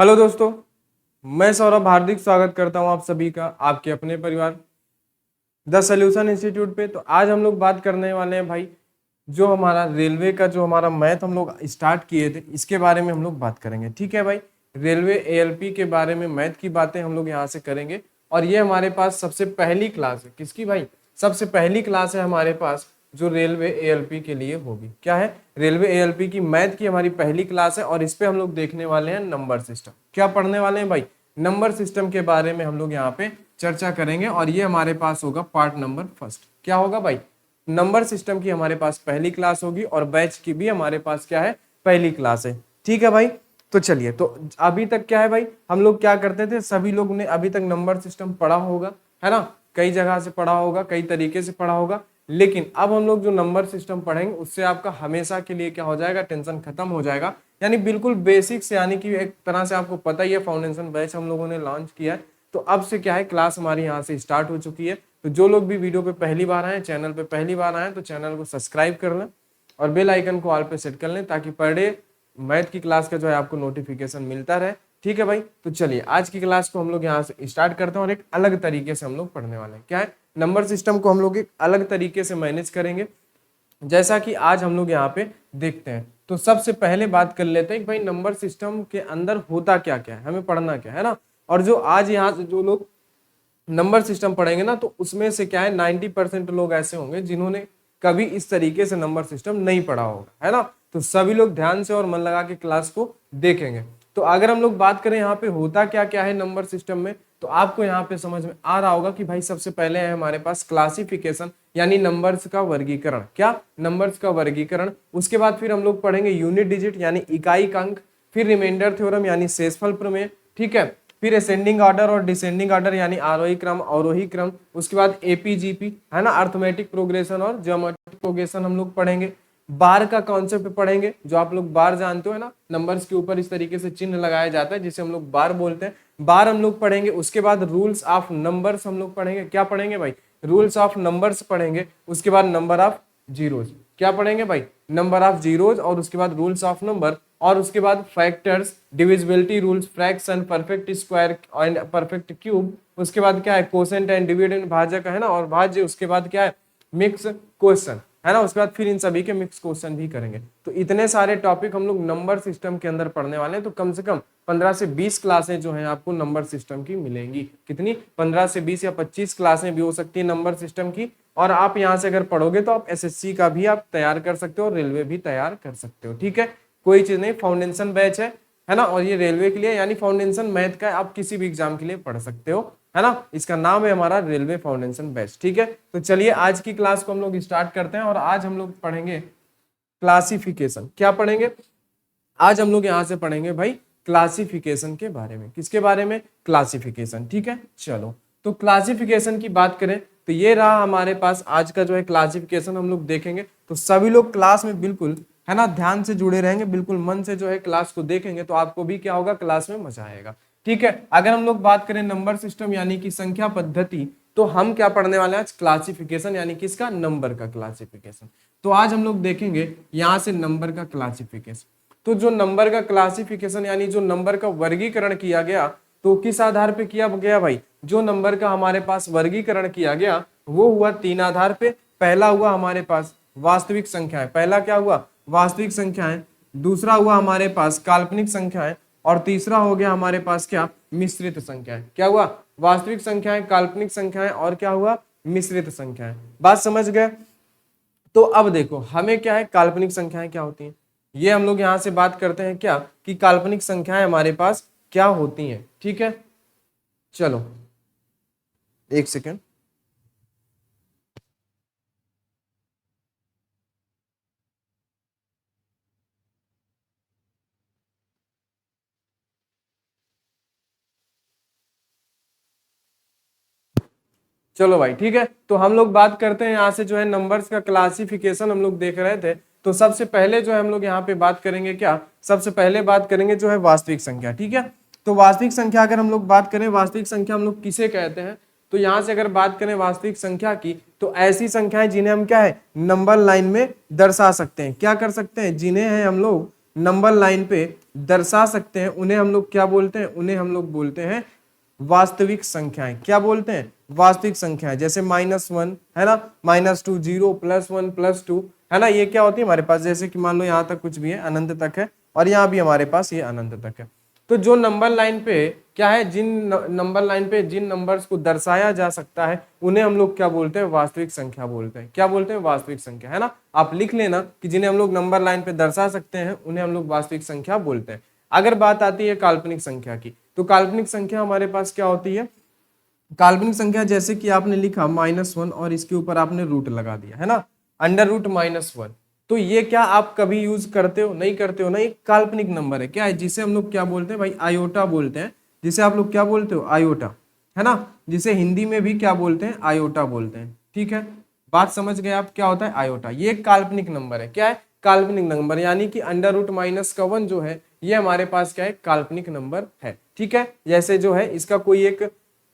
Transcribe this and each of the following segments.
Hello दोस्तों, मैं सौरभ हार्दिक स्वागत करता हूं आप सभी का आपके अपने परिवार द सॉल्यूशन इंस्टीट्यूट पे। तो आज हम लोग बात करने वाले हैं भाई, जो हमारा रेलवे का जो हमारा मैथ हम लोग स्टार्ट किए थे इसके बारे में हम लोग बात करेंगे। ठीक है भाई, रेलवे एएलपी के बारे में मैथ की बातें हम लोग यहाँ से करेंगे। और ये हमारे पास सबसे पहली क्लास है। किसकी भाई? सबसे पहली क्लास है हमारे पास जो रेलवे एएलपी के लिए होगी। क्या है? रेलवे एएलपी की मैथ की हमारी पहली क्लास है और इस पे हम लोग देखने वाले हैं नंबर सिस्टम। क्या पढ़ने वाले हैं भाई? नंबर सिस्टम के बारे में हम लोग यहाँ पे चर्चा करेंगे और ये हमारे पास होगा पार्ट नंबर फर्स्ट। क्या होगा भाई? नंबर सिस्टम की हमारे पास पहली क्लास होगी और बैच की भी हमारे पास क्या है? पहली क्लास है। ठीक है भाई, तो चलिए, तो अभी तक क्या है भाई, हम लोग क्या करते थे, सभी लोग ने अभी तक नंबर सिस्टम पढ़ा होगा, है ना? कई जगह से पढ़ा होगा, कई तरीके से पढ़ा होगा। लेकिन अब हम लोग जो नंबर सिस्टम पढ़ेंगे उससे आपका हमेशा के लिए क्या हो जाएगा? टेंशन खत्म हो जाएगा। यानी बिल्कुल बेसिक्स, यानी कि एक तरह से आपको पता ही है, फाउंडेशन बैच हम लोगों ने लॉन्च किया है। तो अब से क्या है, क्लास हमारी यहाँ से स्टार्ट हो चुकी है। तो जो लोग भी वीडियो पे पहली बार आए, चैनल पे पहली बार आए, तो चैनल को सब्सक्राइब कर लें और बेल आइकन को ऑल पे सेट कर लें ताकि पर डे मैथ की क्लास का जो है आपको नोटिफिकेशन मिलता रहे। ठीक है भाई, तो चलिए आज की क्लास को हम लोग यहाँ से स्टार्ट करते हैं और एक अलग तरीके से हम लोग पढ़ने वाले हैं। क्या है? नंबर सिस्टम को हम लोग एक अलग तरीके से मैनेज करेंगे, जैसा कि आज हम लोग यहाँ पे देखते हैं। तो सबसे पहले बात कर लेते हैं कि भाई नंबर सिस्टम के अंदर होता क्या क्या है, हमें पढ़ना क्या है ना। और जो आज यहाँ से जो लोग नंबर सिस्टम पढ़ेंगे ना, तो उसमें से क्या है, 90% लोग ऐसे होंगे जिन्होंने कभी इस तरीके से नंबर सिस्टम नहीं पढ़ा होगा, है ना। तो सभी लोग ध्यान से और मन लगा के क्लास को देखेंगे। तो अगर हम लोग बात करें यहाँ पे होता क्या क्या है नंबर सिस्टम में, तो आपको यहाँ पे समझ में आ रहा होगा कि भाई सबसे पहले है हमारे पास क्लासिफिकेशन, यानी नंबर्स का वर्गीकरण। क्या? नंबर्स का वर्गीकरण। उसके बाद फिर हम लोग पढ़ेंगे यूनिट डिजिट यानी इकाई का अंक, फिर रिमाइंडर थ्योरम यानी शेषफल प्रमेय। ठीक है, फिर असेंडिंग ऑर्डर और डिसेंडिंग ऑर्डर यानी आरोही क्रम अवरोही क्रम। उसके बाद एपीजीपी, है ना, अर्थमेटिक प्रोग्रेशन और ज्योमेट्रिक प्रोग्रेशन हम लोग पढ़ेंगे। बार का कॉन्सेप्ट पढ़ेंगे, जो आप लोग बार जानते हो, है ना, नंबर्स के ऊपर इस तरीके से चिन्ह लगाया जाता है जिसे हम लोग बार बोलते हैं, बार हम लोग पढ़ेंगे। उसके बाद रूल्स ऑफ नंबर्स हम लोग पढ़ेंगे। क्या पढ़ेंगे भाई? रूल्स ऑफ नंबर्स पढ़ेंगे। उसके बाद नंबर ऑफ जीरोज। क्या पढ़ेंगे भाई? Number of zeros. और उसके बाद रूल्स ऑफ नंबर। और उसके बाद factors, divisibility rules, fraction, perfect square and perfect cube. उसके बाद क्या है? कोसेंट एंड डिविडेंड, भाजक, है ना, और भाज्य। उसके बाद क्या है? मिक्स क्वेश्चन, है ना। उसके बाद फिर इन सभी के मिक्स क्वेश्चन भी करेंगे। तो इतने सारे टॉपिक हम लोग नंबर सिस्टम के अंदर पढ़ने वाले हैं। तो कम से कम 15 से 20 क्लासें जो हैं आपको नंबर सिस्टम की मिलेंगी। कितनी? 15 से 20 या 25 क्लासें भी हो सकती है नंबर सिस्टम की। और आप यहाँ से अगर पढ़ोगे तो आप एसएससी का भी आप तैयार कर सकते हो और रेलवे भी तैयार कर सकते हो। ठीक है, कोई चीज नहीं, फाउंडेशन बैच है ना। और ये रेलवे के लिए यानी फाउंडेशन मैथ का आप किसी भी एग्जाम के लिए पढ़ सकते हो, है ना। इसका नाम है हमारा रेलवे फाउंडेशन बैच। ठीक है, तो चलिए आज की क्लास को हम लोग स्टार्ट करते हैं और आज हम लोग पढ़ेंगे क्लासिफिकेशन। क्या पढ़ेंगे? आज हम लोग यहाँ से पढ़ेंगे भाई क्लासिफिकेशन के बारे में। किसके बारे में? क्लासिफिकेशन। ठीक है, चलो तो क्लासिफिकेशन की बात करें तो ये रहा हमारे पास आज का जो है क्लासिफिकेशन हम लोग देखेंगे। तो सभी लोग क्लास में बिल्कुल, है ना, ध्यान से जुड़े रहेंगे, बिल्कुल मन से जो है क्लास को देखेंगे तो आपको भी क्या होगा? क्लास में मजा आएगा। ठीक है, अगर हम लोग बात करें नंबर सिस्टम यानी कि संख्या पद्धति, तो हम क्या पढ़ने वाले हैं आज? क्लासिफिकेशन, यानी किसका? नंबर का क्लासिफिकेशन। तो आज हम लोग देखेंगे यहां से नंबर का क्लासिफिकेशन। तो जो नंबर का क्लासिफिकेशन यानी जो नंबर का वर्गीकरण किया गया, तो किस आधार पे किया गया भाई? जो नंबर का हमारे पास वर्गीकरण किया गया वो हुआ 3 आधार पे। पहला हुआ हमारे पास वास्तविक संख्याएं। पहला क्या हुआ? वास्तविक संख्याएं। दूसरा हुआ हमारे पास काल्पनिक संख्याएं। और तीसरा हो गया हमारे पास क्या? मिश्रित संख्याएं। क्या हुआ? वास्तविक संख्याएं, काल्पनिक संख्याएं और क्या हुआ? मिश्रित संख्याएं। बात समझ गए? तो अब देखो हमें क्या है, काल्पनिक संख्याएं क्या होती हैं, ये हम लोग यहां से बात करते हैं। क्या कि काल्पनिक संख्याएं हमारे पास क्या होती हैं। ठीक है, चलो एक सेकेंड। चलो भाई, ठीक है, तो हम लोग बात करते हैं यहाँ से जो है नंबर्स का क्लासिफिकेशन हम लोग देख रहे थे। तो सबसे पहले जो है हम लोग यहाँ पे बात करेंगे क्या? सबसे पहले बात करेंगे जो है वास्तविक संख्या। ठीक है, तो वास्तविक संख्या अगर हम लोग बात करें, वास्तविक संख्या हम लोग किसे कहते हैं? तो यहाँ से अगर बात करें वास्तविक संख्या की, तो ऐसी संख्याएं जिन्हें हम क्या है? नंबर लाइन में दर्शा सकते हैं। क्या कर सकते हैं? जिन्हें है हम लोग नंबर लाइन पे दर्शा सकते हैं उन्हें हम लोग क्या बोलते हैं, उन्हें हम लोग बोलते हैं वास्तविक संख्याएं। क्या बोलते हैं, वास्तविक संख्याएं। जैसे -1 है ना, -2, 0, +1, +2 है ना, ये क्या होती है हमारे पास, जैसे कि मान लो यहाँ तक कुछ भी है अनंत तक है और यहाँ भी हमारे पास ये अनंत तक है। तो जो नंबर लाइन पे क्या है, जिन नंबर लाइन पे जिन नंबर्स को दर्शाया जा सकता है उन्हें हम लोग क्या बोलते हैं, वास्तविक संख्या बोलते हैं। क्या बोलते हैं, वास्तविक संख्या, है ना। आप लिख लेना कि जिन्हें हम लोग नंबर लाइन पे दर्शा सकते हैं उन्हें हम लोग वास्तविक संख्या बोलते हैं। अगर बात आती है काल्पनिक संख्या की, तो काल्पनिक संख्या हमारे पास क्या होती है, काल्पनिक संख्या जैसे कि आपने लिखा -1 और इसके ऊपर आपने रूट लगा दिया, है ना, √-1। तो ये क्या आप कभी यूज करते हो, नहीं करते हो ना, एक काल्पनिक नंबर है, क्या है, जिसे हम लोग क्या बोलते हैं भाई, आयोटा बोलते हैं, जिसे आप लोग क्या बोलते हो, आयोटा, है ना, जिसे हिंदी में भी क्या बोलते हैं, आयोटा बोलते हैं। ठीक है, बात समझ गए आप, क्या होता है आयोटा, ये एक काल्पनिक नंबर है। क्या है, काल्पनिक नंबर, यानी कि √-1 जो है ये हमारे पास क्या है, काल्पनिक नंबर है। ठीक है, जैसे जो है इसका कोई एक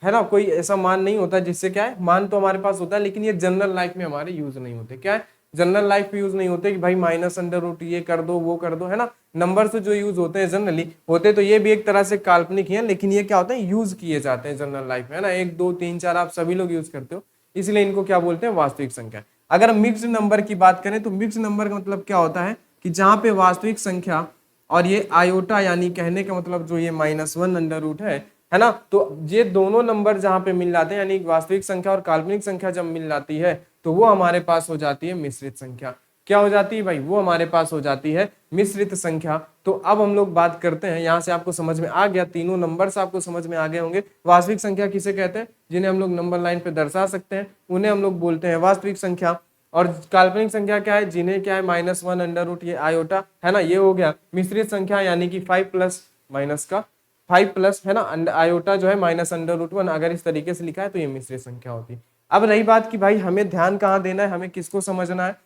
है ना, कोई ऐसा मान नहीं होता जिससे क्या है, मान तो हमारे पास होता है लेकिन ये जनरल लाइफ में हमारे यूज नहीं होते। क्या है, जनरल लाइफ में यूज नहीं होते कि भाई -√, ये कर दो वो कर दो, है ना। नंबर से जो यूज होते हैं जनरली होते तो ये भी एक तरह से काल्पनिक ही है, लेकिन ये क्या होते हैं, यूज किए जाते हैं जनरल लाइफ में, है ना। 1, 2, 3, 4 आप सभी लोग यूज करते हो, इसलिए इनको क्या बोलते हैं, वास्तविक संख्या। अगर मिक्स्ड नंबर की बात करें तो मिक्स्ड नंबर का मतलब क्या होता है कि जहां पे वास्तविक संख्या और ये आयोटा, यानी कहने का मतलब जो ये -1 है ना, तो ये दोनों नंबर जहां पे मिल जाते हैं, यानी वास्तविक संख्या और काल्पनिक संख्या जब मिल जाती है तो वो हमारे पास हो जाती है मिश्रित संख्या। क्या हो जाती है भाई, वो हमारे पास हो जाती है मिश्रित संख्या। तो अब हम लोग बात करते हैं, यहाँ से आपको समझ में आ गया, तीनों नंबर से आपको समझ में आ गए होंगे। वास्तविक संख्या किसे कहते हैं, जिन्हें हम लोग नंबर लाइन पे दर्शा सकते हैं उन्हें हम लोग बोलते हैं वास्तविक संख्या। और काल्पनिक संख्या क्या है, जिन्हें क्या है, -1 ये आयोटा, है ना, ये हो गया मिश्रित संख्या, यानी कि 5 प्लस माइनस का 5 प्लस, है ना, आयोटा जो है -√1, अगर इस तरीके से लिखा है तो ये मिश्रित संख्या होती है। अब रही बात कि भाई हमें ध्यान कहाँ देना है, हमें किसको समझना है,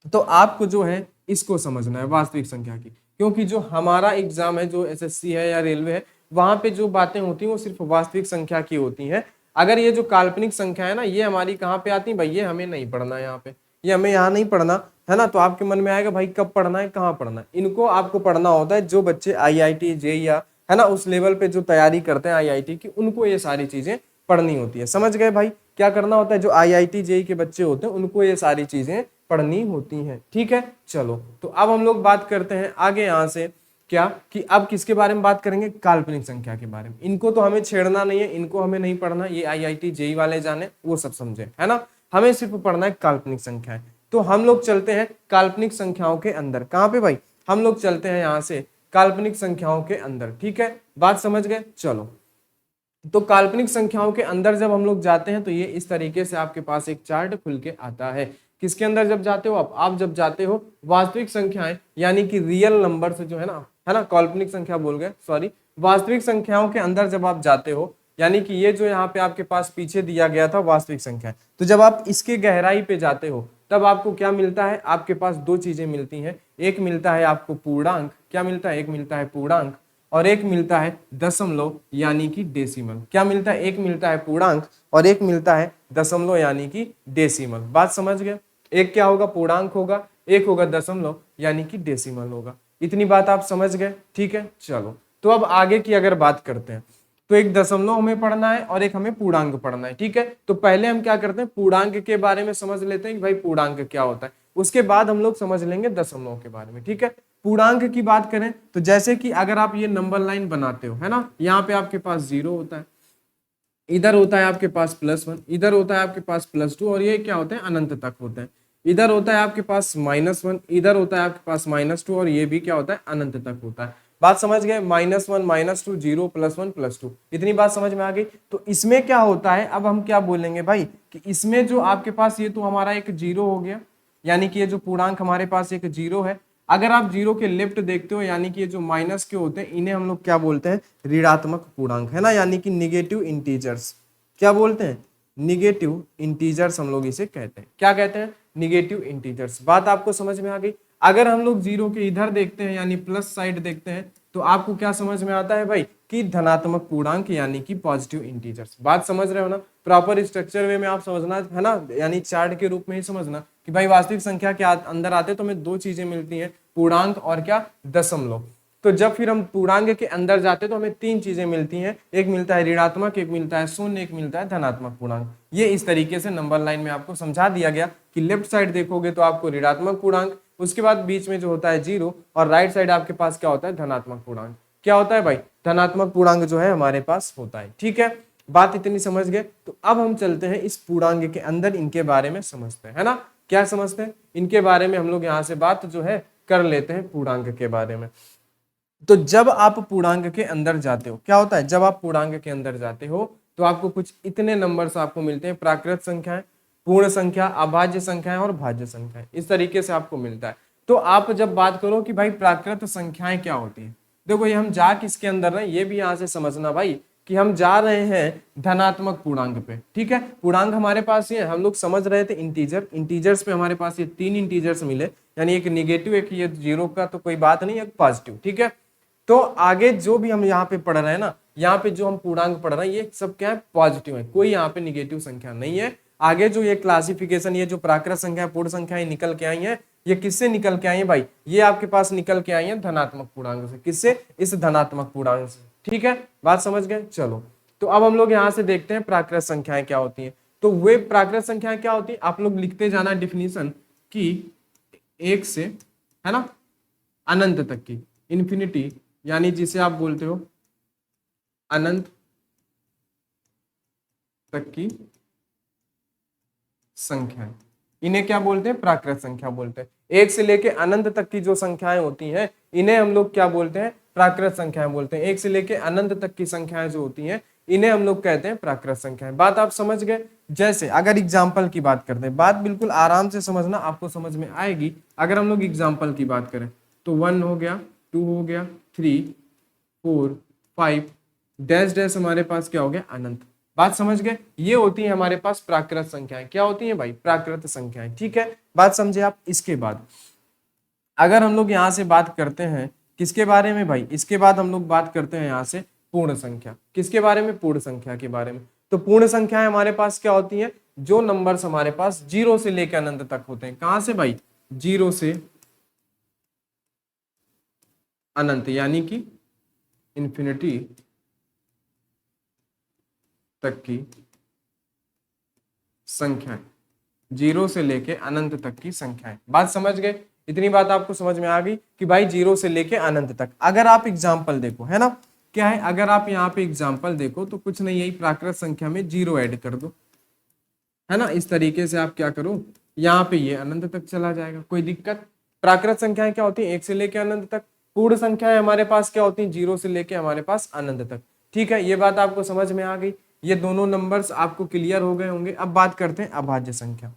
तो आपको जो है इसको समझना है, वास्तविक संख्या की, क्योंकि जो हमारा एग्जाम है, जो एसएससी है या रेलवे है, वहां पे जो बातें होती हैं वो सिर्फ वास्तविक संख्या की होती हैं। अगर ये जो काल्पनिक संख्या है ना, ये हमारी कहाँ पे आती है भाई, ये हमें नहीं पढ़ना है यहाँ पे, ये हमें यहाँ नहीं पढ़ना, है ना। तो आपके मन में आएगा भाई कब पढ़ना है, कहाँ पढ़ना है, इनको आपको पढ़ना होता है जो बच्चे आईआईटी जेईई या है ना उस लेवल पे जो तैयारी करते हैं आईआईटी की, उनको ये सारी चीजें पढ़नी होती है। समझ गए भाई, क्या करना होता है, जो आईआईटी जेईई के बच्चे होते हैं उनको ये सारी चीजें पढ़नी होती हैं। ठीक है, चलो तो अब हम लोग बात करते हैं आगे यहाँ से, क्या कि अब किसके बारे में बात करेंगे, काल्पनिक संख्या के बारे में। इनको तो हमें छेड़ना नहीं है, इनको हमें नहीं पढ़ना, ये आईआईटी जेईई वाले जाने, वो सब समझे, है ना। हमें सिर्फ पढ़ना है काल्पनिक संख्याएं। तो हम लोग चलते हैं काल्पनिक संख्याओं के अंदर, कहाँ पे भाई, हम लोग चलते हैं यहाँ से काल्पनिक संख्याओं के अंदर। ठीक है, बात समझ गए, चलो। तो काल्पनिक संख्याओं के अंदर जब हम लोग जाते हैं तो ये इस तरीके से आपके पास एक चार्ट खुल के आता है। किसके अंदर जब जाते हो आप जब जाते हो वास्तविक संख्याएं, यानी कि रियल नंबर से जो है ना, काल्पनिक संख्या बोल गए, सॉरी, वास्तविक संख्याओं के अंदर जब आप जाते हो, यानी कि ये जो यहाँ पे आपके पास पीछे दिया गया था वास्तविक संख्या, तो जब आप इसके गहराई पे जाते हो तब आपको क्या मिलता है, आपके पास दो चीजें मिलती हैं। एक मिलता है आपको पूर्णांक, क्या मिलता है, एक मिलता है पूर्णांक और एक मिलता है दशमलव, यानी कि डेसिमल। क्या मिलता है, एक मिलता है पूर्णांक और एक मिलता है दशमलव, यानी कि डेसिमल। बात समझ गए, एक क्या होगा, पूर्णांक होगा, एक होगा दशमलव, यानी कि डेसिमल होगा। इतनी बात आप समझ गए। ठीक है, चलो तो अब आगे की अगर बात करते हैं तो एक दशमलव हमें पढ़ना है और एक हमें पूर्णांक पढ़ना है। ठीक है, तो पहले हम क्या करते हैं, पूर्णांक के बारे में समझ लेते हैं कि भाई पूर्णांक क्या होता है, उसके बाद हम लोग समझ लेंगे दशमलव के बारे में। ठीक है, पूर्णांक की बात करें तो जैसे कि अगर आप ये नंबर लाइन बनाते हो, है ना, यहाँ पे आपके पास 0 होता है, इधर होता है आपके पास +1, इधर होता है आपके पास +2 और ये क्या होते हैं, अनंत तक होते हैं। इधर होता है आपके पास -1, इधर होता है आपके पास -2 और ये भी क्या होता है, अनंत तक होता है। बात समझ गए, -1 -2 0 +1 +2, इतनी बात समझ में आ गई। तो इसमें क्या होता है, अब हम क्या बोलेंगे भाई कि इसमें जो आपके पास ये तो हमारा एक 0 हो गया, यानी कि ये जो पूर्णांक हमारे पास एक 0 है। अगर आप 0 के लेफ्ट देखते हो, यानी कि ये जो माइनस के होते हैं इन्हें हम लोग क्या बोलते हैं, ऋणात्मक पूर्णांक, है ना, यानी कि निगेटिव इंटीजर्स। क्या बोलते हैं, निगेटिव इंटीजर्स हम लोग इसे कहते हैं। क्या कहते हैं, निगेटिव इंटीजर्स। बात आपको समझ में आ गई। अगर हम लोग 0 के इधर देखते हैं, यानी प्लस साइड देखते हैं, तो आपको क्या समझ में आता है भाई कि धनात्मक पूर्णांक, यानी कि पॉजिटिव इंटीजर्स। बात समझ रहे हो ना, प्रॉपर स्ट्रक्चर वे में आप समझना, है ना, यानी चार्ट के रूप में ही समझना, कि भाई वास्तविक संख्या के अंदर आते तो हमें दो चीजें मिलती हैं, पूर्णांक और क्या, दशमलव। तो जब फिर हम पूर्णांक के अंदर जाते तो हमें तीन चीजें मिलती हैं, एक मिलता है ऋणात्मक, एक मिलता है शून्य, एक मिलता है धनात्मक पूर्णांक। ये इस तरीके से नंबर लाइन में आपको समझा दिया गया कि लेफ्ट साइड देखोगे तो आपको ऋणात्मक पूर्णांक, उसके बाद बीच में जो होता है जीरो, और राइट साइड आपके पास क्या होता है, धनात्मक पूर्णांक। क्या होता है भाई, धनात्मक पूर्णांक जो है हमारे पास होता है। ठीक है, बात इतनी समझ गए। तो अब हम चलते हैं इस पूर्णांक के अंदर, इनके बारे में समझते हैं, है ना। क्या समझते हैं इनके बारे में, हम लोग यहाँ से बात जो है कर लेते हैं पूर्णांक के बारे में। तो जब आप पूर्णांक के अंदर जाते हो, क्या होता है, जब आप पूर्णांक के अंदर जाते हो तो आपको कुछ इतने नंबर्स आपको मिलते हैं, प्राकृत संख्याएं, पूर्ण संख्या, अभाज्य संख्याएं और भाज्य संख्याएं, इस तरीके से आपको मिलता है। तो आप जब बात करो कि भाई प्राकृत संख्याएं क्या होती है, देखो ये हम जा किसके अंदर रहे, ये भी यहाँ से समझना भाई कि हम जा रहे हैं धनात्मक पूर्णांक पे। ठीक है, पूर्णांक हमारे पास ये हम लोग समझ रहे थे इंटीजर, इंटीजर्स पे हमारे पास ये तीन इंटीजर्स मिले, यानी एक निगेटिव, एक ये जीरो का तो कोई बात नहीं, एक पॉजिटिव। ठीक है, तो आगे जो भी हम यहाँ पे पढ़ रहे हैं ना, यहाँ पे जो हम पूर्णांक पढ़ रहे हैं ये सब क्या है, पॉजिटिव है, कोई यहाँ पे निगेटिव संख्या नहीं है। आगे जो ये क्लासिफिकेशन, ये जो प्राकृत संख्या, पूर्ण संख्याएं निकल के आई हैं, ये किससे निकल के आई है भाई, ये आपके पास निकल के आई है धनात्मक पूर्णांक से। किससे, इस धनात्मक पूर्णांक से। ठीक है, बात समझ गए। चलो, तो अब हम लोग यहाँ से देखते हैं प्राकृत संख्याएं क्या होती हैं। तो वे प्राकृत संख्याएं क्या होती है, आप लोग लिखते जाना डिफिनीशन की, एक से, है ना, अनंत तक की, इन्फिनिटी, यानी जिसे आप बोलते हो अनंत तक की संख्याएं, इन्हें क्या बोलते हैं, प्राकृत संख्या बोलते हैं। एक से लेके अनंत तक की जो संख्याएं होती हैं, इन्हें हम लोग क्या बोलते हैं, प्राकृत संख्याएं बोलते हैं। एक से लेके अनंत तक की संख्याएं जो होती हैं, इन्हें हम लोग कहते हैं प्राकृत संख्याएं। बात आप समझ गए। जैसे अगर एग्जाम्पल की बात करते हैं, बात बिल्कुल आराम से समझना, आपको समझ में आएगी। अगर हम लोग एग्जाम्पल की बात करें तो 1 हो गया, 2 हो गया, 3, 4, 5, डैश डैश हमारे पास क्या हो गया, अनंत। बात समझ गए, ये होती है हमारे पास प्राकृत संख्याएं। क्या होती हैं भाई, प्राकृत संख्याएं। ठीक है, बात समझे आप। इसके बाद अगर हम लोग यहाँ से बात करते हैं किसके बारे में भाई, इसके बाद हम लोग बात करते हैं यहाँ से पूर्ण संख्या। किसके बारे में, पूर्ण संख्या के बारे में। तो पूर्ण संख्याएं हमारे पास क्या होती हैं, जो नंबर्स हमारे पास जीरो से लेकर अनंत तक होते हैं। कहां से भाई, जीरो से अनंत, यानी कि इन्फिनिटी तक की संख्याएं, जीरो से लेके अनंत तक की संख्याएं। बात समझ गए, इतनी बात आपको समझ में आ गई कि भाई जीरो से लेके अनंत तक। अगर आप एग्जाम्पल देखो, है ना, क्या है, अगर आप यहाँ पे एग्जाम्पल देखो तो कुछ नहीं, यही प्राकृत संख्या में जीरो ऐड कर दो, है ना। इस तरीके से आप क्या करो, यहाँ पे ये अनंत तक चला जाएगा, कोई दिक्कत। प्राकृत संख्याएं क्या होती है, एक से लेके अनंत तक। पूर्ण संख्याएं हमारे पास क्या होती है, जीरो से लेके हमारे पास अनंत तक। ठीक है, ये बात आपको समझ में आ गई, ये दोनों नंबर्स आपको क्लियर हो गए होंगे। अब बात करते हैं अभाज्य संख्या।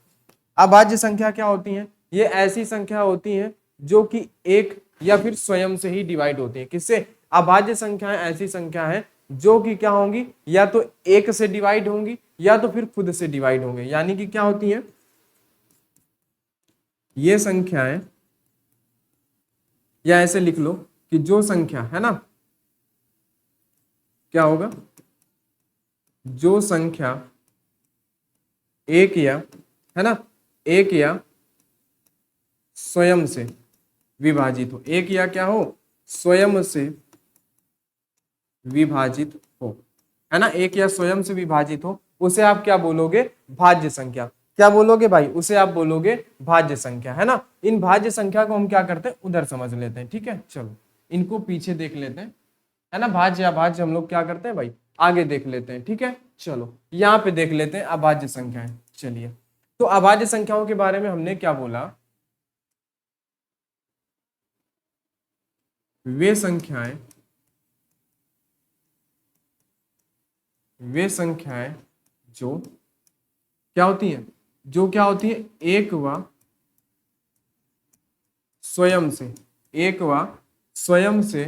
अभाज्य संख्या क्या होती है, ये ऐसी संख्या होती है जो कि एक या फिर स्वयं से ही डिवाइड होती है। किससे, अभाज्य संख्याएं ऐसी संख्या है जो कि क्या होंगी, या तो एक से डिवाइड होंगी या तो फिर खुद से डिवाइड होंगे। यानी कि क्या होती है, ये संख्याएं, या ऐसे लिख लो कि जो संख्या, है ना, क्या होगा, जो संख्या एक या, है ना, एक या स्वयं से विभाजित हो, एक या क्या हो, स्वयं से विभाजित हो, है ना, एक या स्वयं से विभाजित हो, उसे आप क्या बोलोगे, भाज्य संख्या। क्या बोलोगे भाई, उसे आप बोलोगे भाज्य संख्या, है ना। इन भाज्य संख्या को हम क्या करते हैं, उधर समझ लेते हैं। ठीक है, चलो इनको पीछे देख लेते हैं, है ना। भाज्य अभाज्य हम लोग क्या करते हैं भाई, आगे देख लेते हैं। ठीक है, चलो यहाँ पे देख लेते हैं अभाज्य संख्याएं। चलिए, तो अभाज्य संख्याओं के बारे में हमने क्या बोला, वे संख्याएं जो क्या होती हैं, जो क्या होती है, एक व स्वयं से, एक व स्वयं से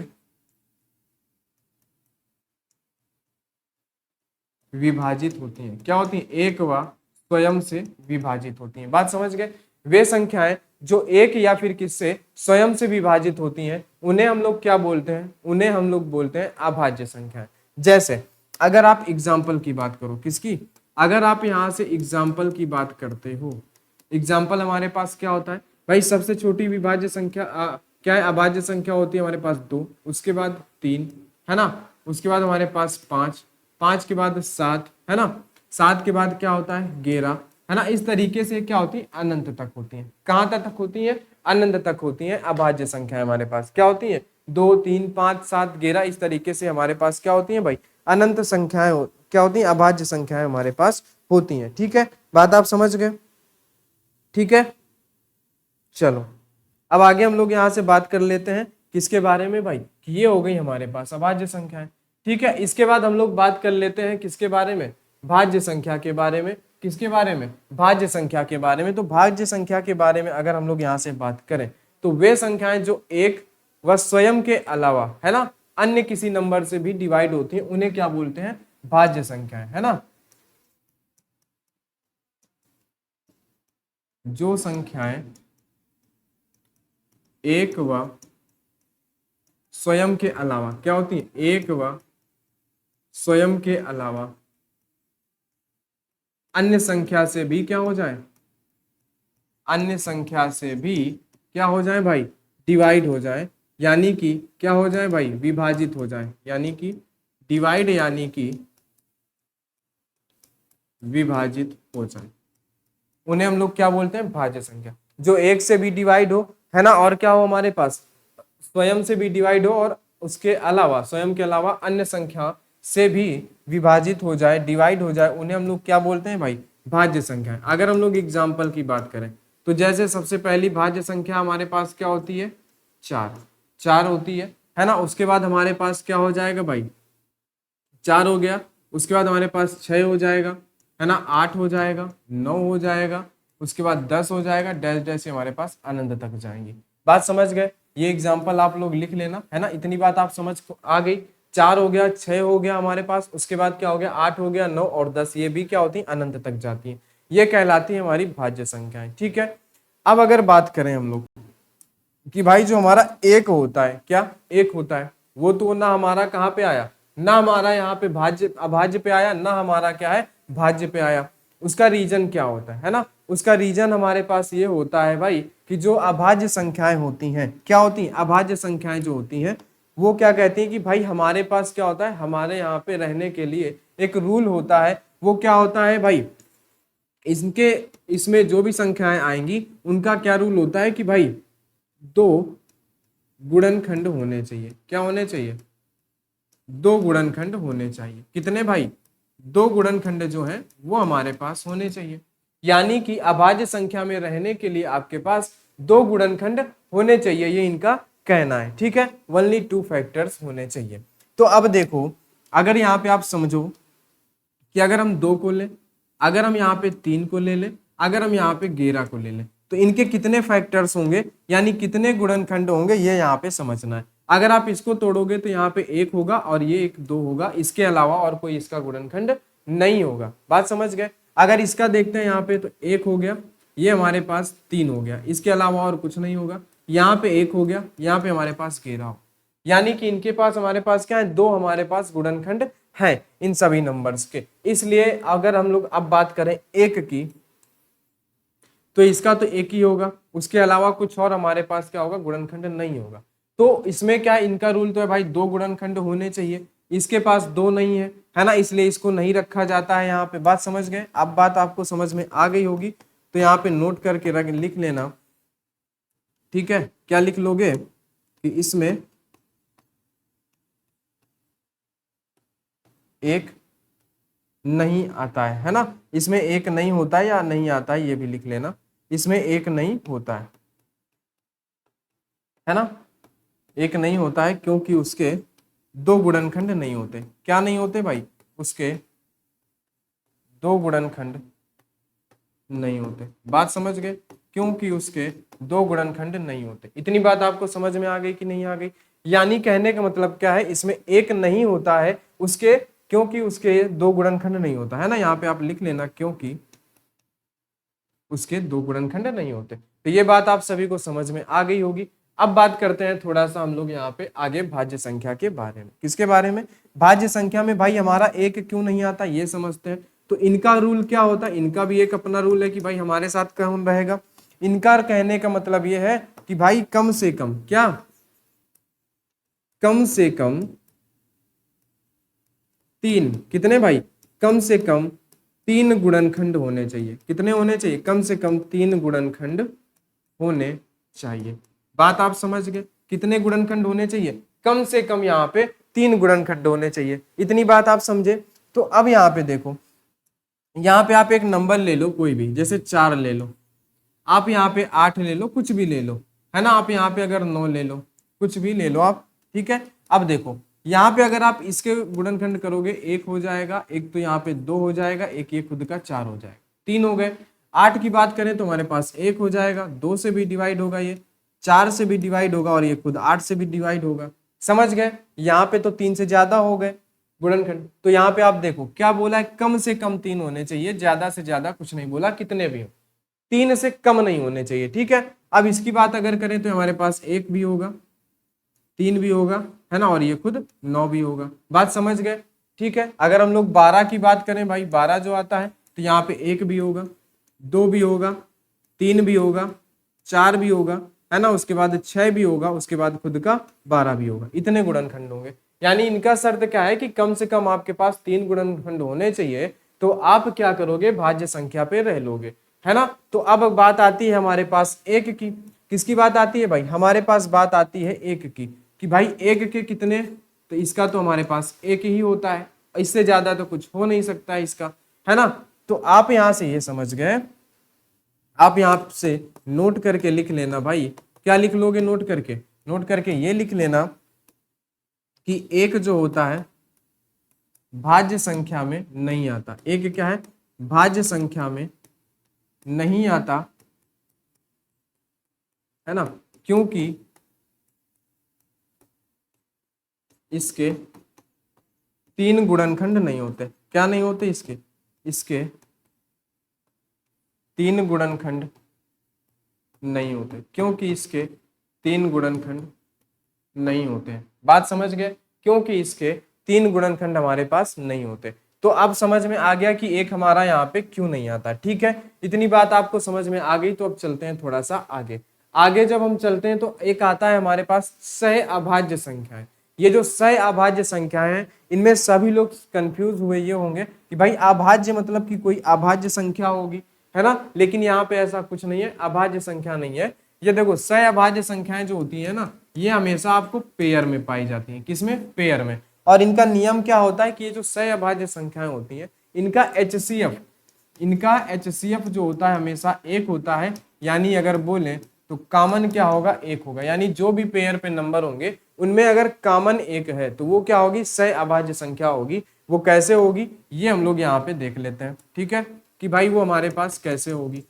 विभाजित होती हैं। क्या होती हैं, एक व स्वयं से विभाजित होती हैं। बात समझ गए, वे संख्याएं जो एक या फिर किससे स्वयं से विभाजित होती हैं, उन्हें हम लोग क्या बोलते हैं, उन्हें हम लोग बोलते हैं अभाज्य संख्याएं। जैसे अगर आप एग्जाम्पल की बात करो, किसकी, अगर आप यहां से एग्जाम्पल की बात करते हो एग्जाम्पल हमारे पास क्या होता है भाई, सबसे छोटी विभाज्य संख्या क्या है, अभाज्य संख्या होती है हमारे पास 2, उसके बाद 3, है ना, उसके बाद हमारे पास 5, 5 के बाद 7, है ना, 7 के बाद क्या होता है 11, है ना। इस तरीके से क्या होती है अनंत तक होती है। कहाँ तक होती है, अनंत तक होती है अभाज्य संख्या हमारे पास क्या होती है 2, 3, 5, 7, 11, इस तरीके से हमारे पास क्या होती है भाई अनंत संख्याएं क्या होती हैं, अभाज्य संख्याएं हमारे पास होती हैं। ठीक है, बात आप समझ गए, ठीक है। चलो अब आगे हम लोग यहाँ से बात कर लेते हैं किसके बारे में भाई, कि ये हो गई हमारे पास अभाज्य संख्याएं। ठीक है, इसके बाद हम लोग बात कर लेते हैं किसके बारे में, भाज्य संख्या के बारे में। किसके बारे में, भाज्य संख्या के बारे में। तो भाज्य संख्या के बारे में अगर हम लोग यहाँ से बात करें तो वे संख्याएं जो एक व स्वयं के अलावा, है ना, अन्य किसी नंबर से भी डिवाइड होती हैं, उन्हें क्या बोलते हैं, भाज्य संख्याएं, है ना। जो संख्याएं एक व स्वयं के अलावा क्या होती है, एक व स्वयं के अलावा अन्य संख्या से भी क्या हो जाए, अन्य संख्या से भी क्या हो जाए भाई, डिवाइड हो जाए, यानी कि क्या हो जाए भाई, विभाजित हो जाए, यानी कि डिवाइड यानी कि विभाजित हो जाए, उन्हें हम लोग क्या बोलते हैं, भाज्य संख्या। जो एक से भी डिवाइड हो, है ना, और क्या हो हमारे पास स्वयं से भी डिवाइड हो, और उसके अलावा स्वयं के अलावा अन्य संख्या से भी विभाजित हो जाए, डिवाइड हो जाए, उन्हें हम लोग क्या बोलते हैं भाई, भाज्य संख्या। अगर हम लोग एग्जाम्पल की बात करें तो जैसे सबसे पहली भाज्य संख्या हमारे पास क्या होती है, 4, 4 होती है ना। उसके बाद हमारे पास क्या हो जाएगा भाई, 4 हो गया, उसके बाद हमारे पास 6 हो जाएगा, है ना, 8 हो जाएगा, 9 हो जाएगा, उसके बाद 10 हो जाएगा, डैश डैश से हमारे पास अनंत तक जाएंगे। बात समझ गए, ये एग्जाम्पल आप लोग लिख लेना, है ना, इतनी बात आप समझ आ गई। 4 हो गया, 6 हो गया हमारे पास, उसके बाद क्या हो गया 8 हो गया, 9 और 10, ये भी क्या होती है अनंत तक जाती है, ये कहलाती है हमारी भाज्य संख्याएं। ठीक है, अब अगर बात करें हम लोग कि भाई जो हमारा एक होता है, क्या एक होता है, वो तो ना हमारा कहाँ पे आया, ना हमारा यहाँ पे भाज्य अभाज्य पे आया, ना हमारा क्या है भाज्य पे आया। उसका रीजन क्या होता है ना, उसका रीजन हमारे पास ये होता है भाई कि जो अभाज्य संख्याएं होती हैं, क्या होती हैं अभाज्य संख्याएं जो होती हैं, वो क्या कहती हैं कि भाई हमारे पास क्या होता है, हमारे यहाँ पे रहने के लिए एक रूल होता है। वो क्या होता है भाई, इनके इसमें जो भी संख्याएं आएंगी उनका क्या रूल होता है कि भाई 2 गुणनखंड होने चाहिए। क्या होने चाहिए, 2 गुणनखंड होने चाहिए। कितने भाई, 2 गुणनखंड जो हैं वो हमारे पास होने चाहिए, यानी कि अभाज्य संख्या में रहने के लिए आपके पास 2 गुणनखंड होने चाहिए, ये इनका कहना है। ठीक है, ओनली 2 फैक्टर्स होने चाहिए। तो अब देखो, अगर यहाँ पे आप समझो कि अगर हम 2 को लें, अगर हम यहाँ पे 3 को ले लें, अगर हम यहाँ पे 11 को ले लें, तो इनके कितने फैक्टर्स होंगे, यानी कितने गुणनखंड होंगे, ये यहाँ पे समझना है। अगर आप इसको तोड़ोगे तो यहाँ पे 1 होगा और ये 1 2 होगा, इसके अलावा और कोई इसका गुणनखंड नहीं होगा। बात समझ गए। अगर इसका देखते हैं यहाँ पे तो 1 हो गया, ये हमारे पास 3 हो गया, इसके अलावा और कुछ नहीं होगा। यहाँ पे 1 हो गया, यहाँ पे हमारे पास 11 हो, यानी कि इनके पास हमारे पास क्या है, 2 हमारे पास गुणनखंड है इन सभी नंबर्स के। इसलिए अगर हम लोग अब बात करें 1 की, तो इसका तो 1 ही होगा, उसके अलावा कुछ और हमारे पास क्या होगा, गुणनखंड नहीं होगा। तो इसमें क्या इनका रूल तो है भाई 2 गुणनखंड होने चाहिए, इसके पास 2 नहीं है ना, इसलिए इसको नहीं रखा जाता है यहाँ पे। बात समझ गए, अब बात आपको समझ में आ गई होगी, तो यहाँ पे नोट करके लिख लेना। ठीक है, क्या लिख लोगे कि इसमें एक नहीं आता है ना, इसमें एक नहीं होता है या नहीं आता है, ये भी लिख लेना, इसमें एक नहीं होता है ना, एक नहीं होता है क्योंकि उसके 2 गुणनखंड नहीं होते। क्या नहीं होते भाई, उसके 2 गुणनखंड नहीं होते। बात समझ गए, क्योंकि उसके 2 गुणनखंड नहीं होते। इतनी बात आपको समझ में आ गई कि नहीं आ गई, यानी कहने का मतलब क्या है, इसमें एक नहीं होता है उसके, क्योंकि उसके 2 गुणनखंड नहीं होता है ना, यहाँ पे आप लिख लेना क्योंकि उसके 2 गुणनखंड नहीं होते। तो ये बात आप सभी को समझ में आ गई होगी। अब बात करते हैं थोड़ा सा हम लोग यहाँ पे आगे भाज्य संख्या के बारे में। किसके बारे में, भाज्य संख्या में भाई हमारा एक क्यों नहीं आता ये समझते हैं। तो इनका रूल क्या होता है, इनका भी एक अपना रूल है कि भाई हमारे साथ कौन रहेगा। इनका कहने का मतलब ये है कि भाई कम से कम क्या, कम से कम तीन, कितने भाई, कम से कम तीन गुणनखंड होने चाहिए। कितने होने चाहिए, कम से कम तीन गुणनखंड होने चाहिए। बात आप समझ गए, कितने गुणनखंड होने चाहिए, कम से कम यहाँ पे तीन गुणनखंड होने चाहिए। इतनी बात आप समझे। तो अब यहाँ पे देखो, यहाँ पे आप एक नंबर ले लो कोई भी, जैसे 4 ले लो, आप यहाँ पे 8 ले लो, कुछ भी ले लो, है ना। आप यहाँ पे अगर 9 ले लो, कुछ भी ले लो आप, ठीक है। अब देखो यहाँ पे अगर आप इसके गुणनखंड करोगे, एक हो जाएगा, एक तो यहाँ पे 2 हो जाएगा, एक ये खुद का 4 हो जाएगा, 3 हो गए। 8 की बात करें तो हमारे पास 1 हो जाएगा, 2 से भी डिवाइड होगा, ये 4 से भी डिवाइड होगा, और ये खुद 8 से भी डिवाइड होगा। समझ गए। यहाँ पे तो 3 से ज्यादा हो गए गुणनखंड। तो यहाँ पे आप देखो क्या बोला है, कम से कम 3 होने चाहिए, ज्यादा से ज्यादा कुछ नहीं बोला, कितने भी हो, 3 से कम नहीं होने चाहिए, ठीक है। अब इसकी बात अगर करें तो हमारे पास 1 भी होगा, 3 भी होगा, है ना, और ये खुद 9 भी होगा। बात समझ गए, ठीक है। अगर हम लोग 12 की बात करें भाई, 12 जो आता है तो यहाँ पे 1 भी होगा, 2 भी होगा, 3 भी होगा, 4 भी होगा, है ना, उसके बाद 6 भी होगा, उसके बाद खुद का 12 भी होगा। इतने गुणनखंड होंगे। यानी इनका शर्त क्या है कि कम से कम आपके पास 3 गुणनखंड होने चाहिए, तो आप क्या करोगे, भाज्य संख्या पे रह लोगे, है ना। तो अब बात आती है हमारे पास एक की, किसकी बात आती है भाई, हमारे पास बात आती है एक की, कि भाई एक के कितने, तो इसका तो हमारे पास एक ही होता है, इससे ज्यादा तो कुछ हो नहीं सकता है इसका, है ना। तो आप यहां से ये समझ गए, आप यहां से नोट करके लिख लेना भाई, क्या लिख लोगे नोट करके, नोट करके ये लिख लेना कि एक जो होता है भाज्य संख्या में नहीं आता। एक क्या है, भाज्य संख्या में नहीं आता, है ना, क्योंकि इसके 3 गुणनखंड नहीं होते। क्या नहीं होते इसके, इसके 3 गुणनखंड नहीं होते, क्योंकि इसके 3 गुणनखंड नहीं होते हैं। बात समझ गए, क्योंकि इसके 3 गुणनखंड हमारे पास नहीं होते। तो अब समझ में आ गया कि एक हमारा यहाँ पे क्यों नहीं आता, ठीक है। इतनी बात आपको समझ में आ गई। तो अब चलते हैं थोड़ा सा आगे। आगे जब हम चलते हैं तो एक आता है हमारे पास सह अभाज्य संख्याएं। ये जो सह अभाज्य संख्याएं हैं, इनमें सभी लोग कंफ्यूज हुए ये होंगे कि भाई अभाज्य मतलब कि कोई अभाज्य संख्या होगी, है ना। लेकिन यहाँ पे ऐसा कुछ नहीं है, अभाज्य संख्या नहीं है। ये देखो सह अभाज्य संख्याएं जो होती है ना, ये हमेशा आपको पेयर में पाई जाती हैं। किसमें, पेयर में। और इनका नियम क्या होता है कि ये जो सह अभाज्य संख्याएं होती हैं, इनका एचसीएफ जो होता है हमेशा एक होता है। यानी अगर बोले तो कॉमन क्या होगा, एक होगा। यानी जो भी पेयर पे नंबर होंगे उनमें अगर कॉमन एक है तो वो क्या होगी, सह अभाज्य संख्या होगी। वो कैसे होगी ये हम लोग यहाँ पे देख लेते हैं, ठीक है, कि भाई वो हमारे पास कैसे होगी।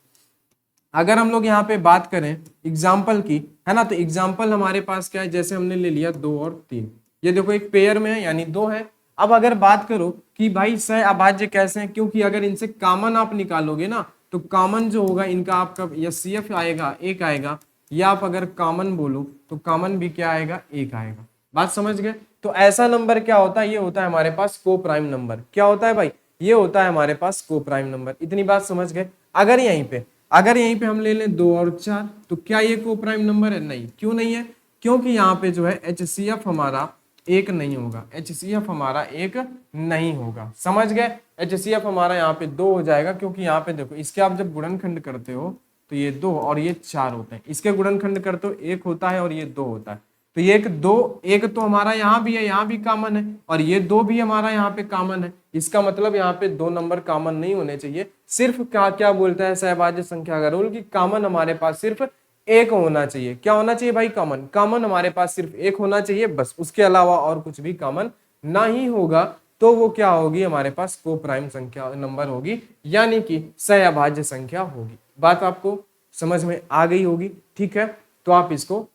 अगर हम लोग यहाँ पे बात करें एग्जाम्पल की, है ना, तो एग्जाम्पल हमारे पास क्या है, जैसे हमने ले लिया 2 और 3, ये देखो एक पेयर में है यानी 2 है। अब अगर बात करो कि भाई सह अभाज्य कैसे हैं, क्योंकि अगर इनसे कॉमन आप निकालोगे ना, तो कॉमन जो होगा इनका आपका एचसीएफ आएगा, एक आएगा, या आप अगर कॉमन बोलो तो कॉमन भी क्या आएगा, एक आएगा। बात समझ गए। तो ऐसा नंबर क्या होता है, ये होता है हमारे पास को प्राइम नंबर। क्या होता है भाई, ये होता है हमारे पास को प्राइम नंबर। इतनी बात समझ गए। अगर यहीं पे हम ले लें 2 और 4, तो क्या ये को प्राइम नंबर है, नहीं। क्यों नहीं है, क्योंकि यहाँ पे जो है एचसीएफ हमारा एक नहीं होगा, एचसीएफ हमारा एक नहीं होगा। समझ गए। एचसीएफ हमारा यहाँ पे 2 हो जाएगा, क्योंकि यहाँ पे देखो इसके आप जब गुणनखंड करते हो तो ये 2 और ये 4 होते हैं। इसके गुणनखंड करते हो 1 होता है और ये 2 होता है। तो ये एक तो हमारा यहाँ भी है, यहाँ भी कॉमन है, और ये 2 भी हमारा यहाँ पे कॉमन है। इसका मतलब यहाँ पे 2 नंबर कॉमन नहीं होने चाहिए। सिर्फ क्या बोलता है सहभाज्य संख्या का रूल, कि कॉमन हमारे पास सिर्फ एक होना चाहिए। क्या होना चाहिए भाई, कॉमन हमारे पास सिर्फ एक होना चाहिए, बस। उसके अलावा और कुछ भी कॉमन ना ही होगा तो वो क्या होगी, हमारे पास को प्राइम संख्या नंबर होगी, यानी कि सहअभाज्य संख्या होगी। बात आपको समझ में आ गई होगी, ठीक है। तो आप इसको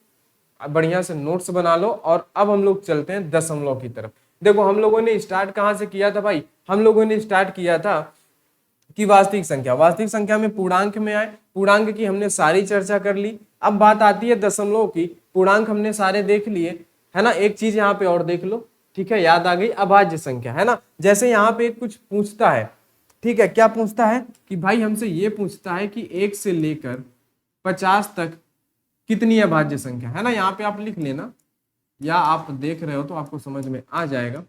बढ़िया से नोट्स बना लो। और अब हम लोग चलते हैं दशमलव की तरफ। देखो हम लोगों ने स्टार्ट कहाँ से किया था भाई, हम लोगों ने स्टार्ट किया था कि वास्तविक संख्या में पूर्णांक में आए। पूर्णांक की हमने सारी चर्चा कर ली। अब बात आती है दशमलव की। पूर्णांक हमने सारे देख लिए, है ना। एक चीज यहाँ पे और देख लो, ठीक है, याद आ गई, अभाज्य संख्या, है ना। जैसे यहाँ पे कुछ पूछता है ठीक है, क्या पूछता है कि भाई हमसे ये पूछता है कि 1 से लेकर 50 तक कितनी अभाज्य संख्या है ना। यहाँ पे आप लिख लेना या आप देख रहे हो तो आपको समझ में आ जाएगा।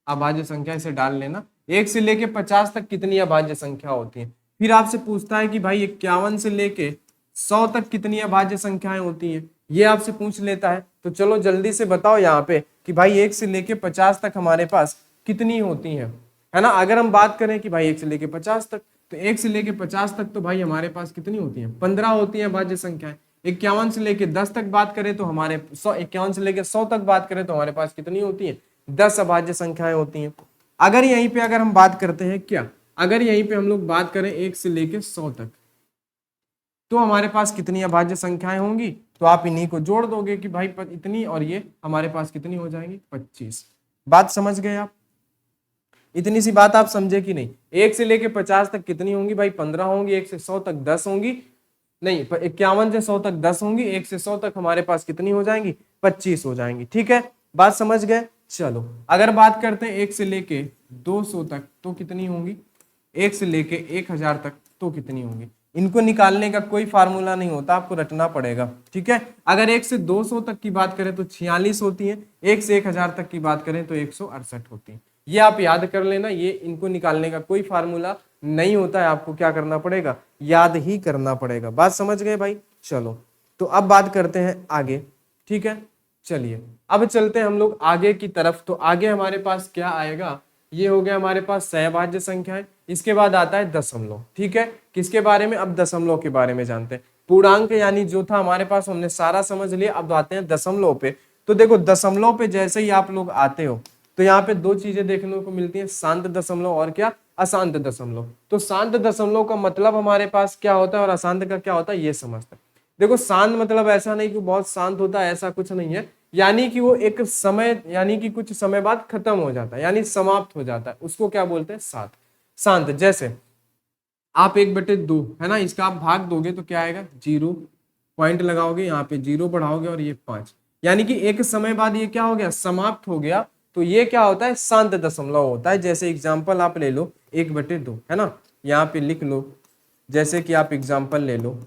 अभाज्य संख्या इसे डाल लेना, 1 से लेके 50 तक कितनी अभाज्य संख्या होती है। फिर आपसे पूछता है कि भाई 51 से लेके 100 तक कितनी अभाज्य संख्याएं होती हैं, ये आपसे पूछ लेता है। तो चलो जल्दी से बताओ यहाँ पे कि भाई 1 से लेके 50 तक हमारे पास कितनी होती हैं, है ना। अगर हम बात करें कि भाई 1 से लेके 50 तक, तो 1 से लेके 50 तक तो भाई हमारे पास कितनी होती हैं, 15 होती हैं अभाज्य संख्याएं। 51 से लेके 10 तक बात करें तो हमारे 51 से लेके 100 तक बात करें तो हमारे पास कितनी होती है, 10 अभाज्य संख्याएं होती हैं। अगर यहीं पे अगर हम बात करते हैं क्या, अगर यहीं पे हम लोग बात करें 1 से लेके 100 तक, तो हमारे पास कितनी अभाज्य संख्याएं होंगी, तो आप इन्हीं को जोड़ दोगे कि भाई इतनी और ये हमारे पास कितनी हो जाएंगी, 25। बात समझ गए आप, इतनी सी बात आप समझे कि नहीं। 1 से लेके 50 तक कितनी होंगी भाई, 15 होंगी। 1 से 100 तक 10 होंगी, नहीं 51 से 100 तक 10 होंगी। 1 से 100 तक हमारे पास कितनी हो जाएंगी, 25 हो जाएंगी। ठीक है, बात समझ गए। चलो अगर बात करते हैं 1 से लेके 200 तक तो कितनी होंगी, 1 से लेके 1000 तक तो कितनी होंगी। इनको निकालने का कोई फार्मूला नहीं होता, आपको रटना पड़ेगा। ठीक है, अगर 1 से 200 तक की बात करें तो 46 होती है, 1 से 1000 तक की बात करें तो 168 होती है। ये आप याद कर लेना, ये इनको निकालने का कोई फार्मूला नहीं होता है, आपको क्या करना पड़ेगा, याद ही करना पड़ेगा। बात समझ गए भाई। चलो तो अब बात करते हैं आगे। ठीक है, चलिए अब चलते हैं हम लोग आगे की तरफ। तो आगे हमारे पास क्या आएगा, ये हो गया हमारे पास सहभाज्य संख्याएं। इसके बाद आता है दशमलव। ठीक है, किसके बारे में, अब दशमलव के बारे में जानते हैं। पूर्णांक यानी जो था हमारे पास हमने सारा समझ लिया, अब आते हैं दशमलव पे। तो देखो दशमलव पे जैसे ही आप लोग आते हो तो यहाँ पे दो चीजें देखने को मिलती हैं, शांत दशमलव और क्या, अशांत दशमलव। तो शांत दशमलव का मतलब हमारे पास क्या होता है और अशांत का क्या होता है, ये समझते हैं। देखो शांत मतलब ऐसा नहीं कि बहुत शांत होता है, ऐसा कुछ नहीं है। यानी कि वो एक समय, यानी कि कुछ समय बाद खत्म हो जाता है, यानी समाप्त हो जाता है, उसको क्या बोलते हैं, शांत। शांत जैसे आप 1/2 है ना, इसका आप भाग दोगे तो क्या आएगा, 0 पॉइंट लगाओगे, यहाँ पे 0 बढ़ाओगे और ये 5, यानी कि एक समय बाद ये क्या हो गया, समाप्त हो गया। तो ये क्या होता है, शांत दशमलव होता है। जैसे एग्जाम्पल आप ले लो 1/2 है ना, यहाँ पे लिख लो, जैसे कि आप एग्जाम्पल ले लो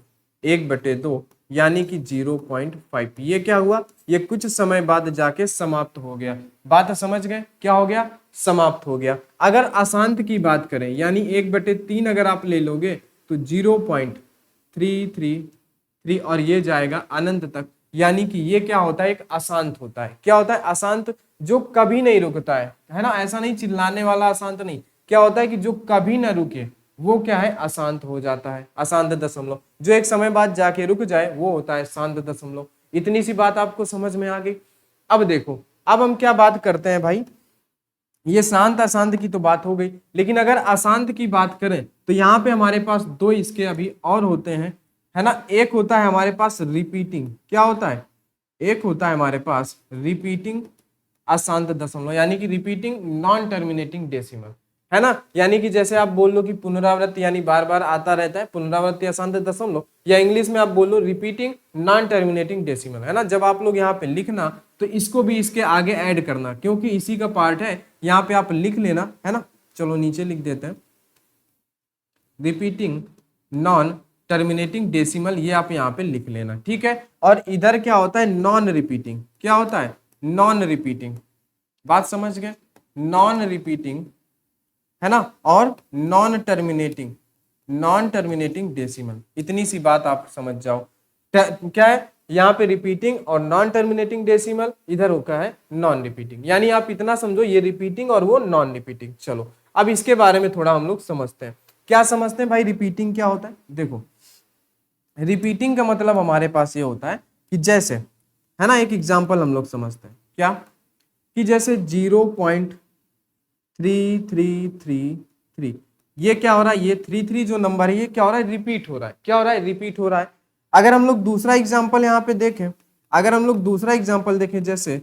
1/2 यानी कि 0.5। ये क्या हुआ, ये कुछ समय बाद जाके समाप्त हो गया। बात समझ गए, क्या हो गया, समाप्त हो गया। अगर अशांत की बात करें यानी 1/3 अगर आप ले लोगे तो 0.333 और ये जाएगा अनंत तक, यानी कि ये क्या होता है, एक अशांत होता है। क्या होता है, अशांत, जो कभी नहीं रुकता है ना, ऐसा नहीं चिल्लाने वाला अशांत नहीं। क्या होता है कि जो कभी ना रुके वो क्या है, अशांत हो जाता है, अशांत दशमलव। जो एक समय बाद जाके रुक जाए वो होता है शांत दशमलव। इतनी सी बात आपको समझ में आ गई। अब देखो, अब हम क्या बात करते हैं भाई, ये शांत अशांत की तो बात हो गई, लेकिन अगर अशांत की बात करें तो यहाँ पे हमारे पास दो इसके अभी और होते हैं, है ना। एक होता है हमारे पास रिपीटिंग, क्या होता है, एक होता है हमारे पास रिपीटिंग अशांत दशमलव, यानी कि रिपीटिंग नॉन टर्मिनेटिंग डेसिमल, है ना। यानी कि जैसे आप बोल लो कि पुनरावृत्ति यानी बार बार आता रहता है, पुनरावृत्ति अशांत दशमलव, या इंग्लिश में आप बोल लो रिपीटिंग नॉन टर्मिनेटिंग डेसिमल, है ना। जब आप लोग यहाँ पे लिखना तो इसको भी इसके आगे ऐड करना, क्योंकि इसी का पार्ट है। यहाँ पे आप लिख लेना, है ना। चलो नीचे लिख देते हैं रिपीटिंग नॉन टर्मिनेटिंग डेसिमल, ये आप यहाँ पे लिख लेना, ठीक है। और इधर क्या होता है, नॉन रिपीटिंग, क्या होता है, नॉन रिपीटिंग। बात समझ गए, नॉन रिपीटिंग, है ना, और नॉन टर्मिनेटिंग डेसिमल। इतनी सी बात आप समझ जाओ। क्या है यहाँ पे रिपीटिंग और नॉन टर्मिनेटिंग डेसिमल, इधर होता है नॉन रिपीटिंग। यानी आप इतना समझो, ये रिपीटिंग और वो नॉन रिपीटिंग। चलो अब इसके बारे में थोड़ा हम लोग समझते हैं। क्या समझते हैं भाई, रिपीटिंग क्या होता है। देखो रिपीटिंग का मतलब हमारे पास ये होता है कि जैसे, है ना, एक एग्जाम्पल हम लोग समझते हैं, क्या कि जैसे 0.3333, ये क्या हो रहा है, ये 33 जो नंबर है ये क्या हो रहा है, रिपीट हो रहा है। क्या हो रहा है, रिपीट हो रहा है। अगर हम लोग दूसरा एग्जाम्पल यहाँ पे देखें, अगर हम लोग दूसरा एग्जाम्पल देखें जैसे,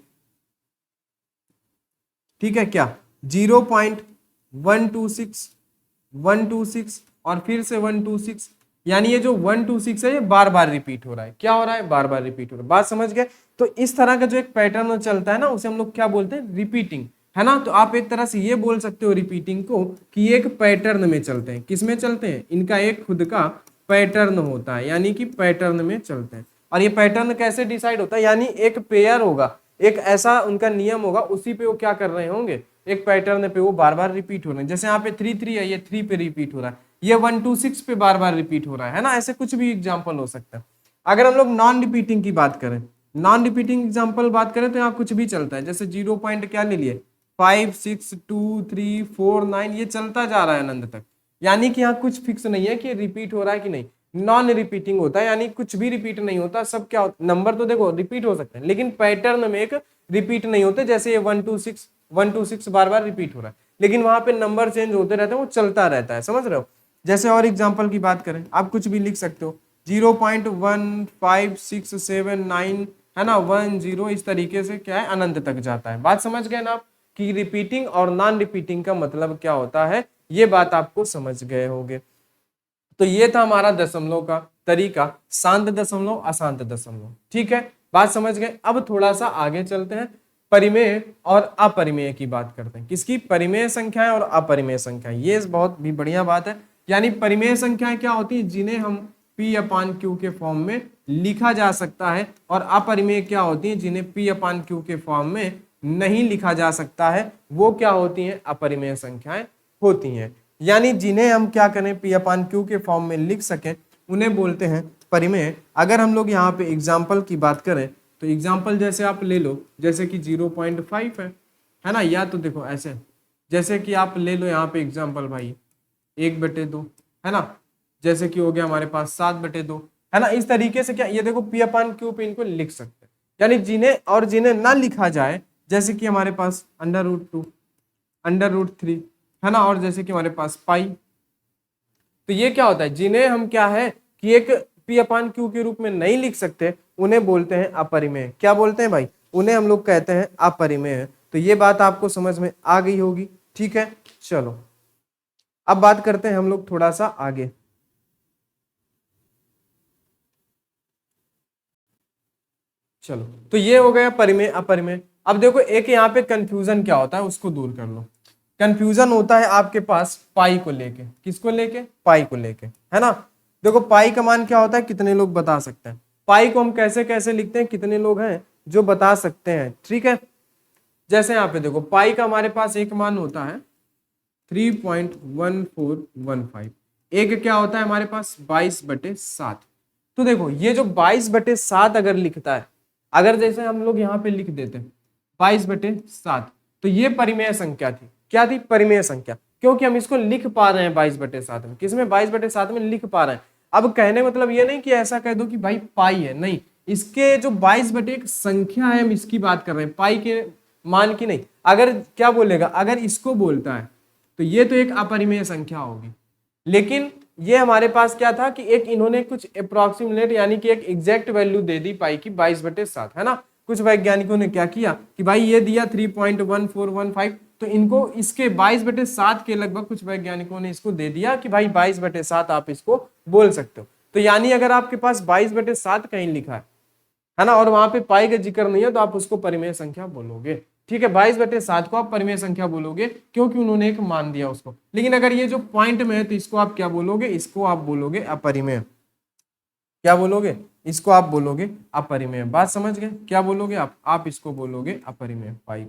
ठीक है, क्या 0.126 और फिर से 126, यानी ये जो 126 है ये बार बार रिपीट हो रहा है। क्या हो रहा है, बार बार रिपीट हो रहा है। बात समझ गए। तो इस तरह का जो एक पैटर्न चलता है ना, उसे हम लोग क्या बोलते हैं, रिपीटिंग, है ना। तो आप एक तरह से ये बोल सकते हो रिपीटिंग को कि एक पैटर्न में चलते हैं। किस में चलते हैं? इनका एक खुद का पैटर्न होता है, यानी कि पैटर्न में चलते हैं। और ये पैटर्न कैसे डिसाइड होता है? यानी एक पेयर होगा, एक ऐसा उनका नियम होगा, उसी पे वो क्या कर रहे होंगे, एक पैटर्न पे वो बार बार रिपीट हो रहे हैं। जैसे यहाँ पे 3 3 है, ये 3 पे रिपीट हो रहा है, ये 1 2 6 पे बार बार रिपीट हो रहा है ना। ऐसे कुछ भी एग्जाम्पल हो सकता है। अगर हम लोग नॉन रिपीटिंग की बात करें, नॉन रिपीटिंग एग्जाम्पल बात करें तो यहाँ कुछ भी चलता है। जैसे 0 पॉइंट क्या ले लिए, 5 6 2 3 4 9, ये चलता जा रहा है अनंत तक। यानी कि यहाँ कुछ फिक्स नहीं है कि रिपीट हो रहा है कि नहीं। नॉन रिपीटिंग होता है, यानी कुछ भी रिपीट नहीं होता। सब क्या होता, नंबर तो देखो रिपीट हो सकते हैं, लेकिन पैटर्न में एक रिपीट नहीं होते। जैसे ये 1 2 6 बार बार रिपीट हो रहा है, लेकिन वहां पे नंबर चेंज होते रहते हैं, वो चलता रहता है। समझ रहे हो? जैसे और एग्जाम्पल की बात करें, आप कुछ भी लिख सकते हो, 0.1 5 6 7 9, है ना, 1 0, इस तरीके से क्या है, अनंत तक जाता है। बात समझ गए ना आप कि रिपीटिंग और नॉन रिपीटिंग का मतलब क्या होता है? ये बात आपको समझ गए होंगे। तो ये था हमारा दशमलव का तरीका, शांत दशमलव, अशांत दशमलव। ठीक है, बात समझ गए। अब थोड़ा सा आगे चलते हैं, परिमेय और अपरिमेय की बात करते हैं। किसकी? परिमेय संख्याएं और अपरिमेय संख्याएं। ये बहुत भी बढ़िया बात है। यानी परिमेय संख्याएं क्या होती है? जिन्हें हम P/Q के फॉर्म में लिखा जा सकता है, और अपरिमेय क्या होती है? जिन्हें P/Q के फॉर्म में नहीं लिखा जा सकता है, वो क्या होती हैं? अपरिमेय संख्याएं होती हैं। यानी जिन्हें हम क्या करें, P/Q के फॉर्म में लिख सकें, उन्हें बोलते हैं परिमेय। अगर हम लोग यहाँ पे एग्जाम्पल की बात करें तो एग्जाम्पल जैसे आप ले लो, जैसे कि 0.5 है ना, या तो देखो ऐसे, जैसे कि आप ले लो यहाँ पे एग्जाम्पल भाई 1/2, है ना, जैसे कि हो गया हमारे पास 7/2, है ना। इस तरीके से क्या, ये देखो P/Q पे इनको लिख सकते हैं। यानी जिन्हें ना लिखा जाए, जैसे कि हमारे पास √2, √3, है ना, और जैसे कि हमारे पास पाई। तो ये क्या होता है? जिन्हें हम क्या है कि एक P/Q के रूप में नहीं लिख सकते, उन्हें बोलते हैं अपरिमेय। क्या बोलते हैं भाई? उन्हें हम लोग कहते हैं अपरिमेय। तो ये बात आपको समझ में आ गई होगी। ठीक है, चलो अब बात करते हैं हम लोग थोड़ा सा आगे। चलो, तो ये हो गया परिमेय अपरिमेय। अब देखो एक यहाँ पे कंफ्यूजन क्या होता है, उसको दूर कर लो। कंफ्यूजन होता है आपके पास पाई को लेके। किसको लेके? पाई को लेके, है ना। देखो पाई का मान क्या होता है, कितने लोग बता सकते हैं? पाई को हम कैसे कैसे लिखते हैं, कितने लोग हैं जो बता सकते हैं? ठीक है, जैसे यहाँ पे देखो पाई का हमारे पास एक मान होता है 3.1415। एक क्या होता है हमारे पास? 22/7। तो देखो ये जो 22/7 अगर लिखता है, अगर जैसे हम लोग यहाँ पे लिख देते हैं 22/7, तो ये परिमेय संख्या थी। क्या थी? परिमेय संख्या। क्योंकि हम इसको लिख पा रहे हैं 22/7 में। किसमें? 22/7 में लिख पा रहे हैं। अब कहने मतलब ये नहीं कि ऐसा कह दो कि भाई पाई है, नहीं। इसके जो 22/1 संख्या है, हम इसकी बात कर रहे हैं, पाई के मान की नहीं। अगर क्या बोलेगा, अगर इसको बोलता है तो ये तो एक अपरिमेय संख्या होगी। लेकिन ये हमारे पास क्या था कि एक इन्होंने कुछ अप्रोक्सीमेट यानी कि एक एग्जैक्ट वैल्यू दे दी पाई की 22/7, है ना। कुछ वैज्ञानिकों ने क्या किया कि भाई ये दिया 3.1415, तो इनको इसके 22/7 के लगभग कुछ वैज्ञानिकों ने इसको दे दिया कि भाई 22/7 आप इसको बोल सकते हो। तो यानी अगर आपके पास 22/7 कहीं लिखा है ना, और वहां पे पाई का जिक्र नहीं है, तो आप उसको परिमेय संख्या बोलोगे। ठीक है, 22/7 को आप परिमेय संख्या बोलोगे, क्योंकि उन्होंने एक मान दिया उसको। लेकिन अगर ये जो पॉइंट में है तो इसको आप क्या बोलोगे? इसको आप बोलोगे अपरिमेय। क्या बोलोगे? इसको आप बोलोगे अपरिमेय। बात समझ गए? क्या बोलोगे आप इसको बोलोगे अपरिमेय पाई।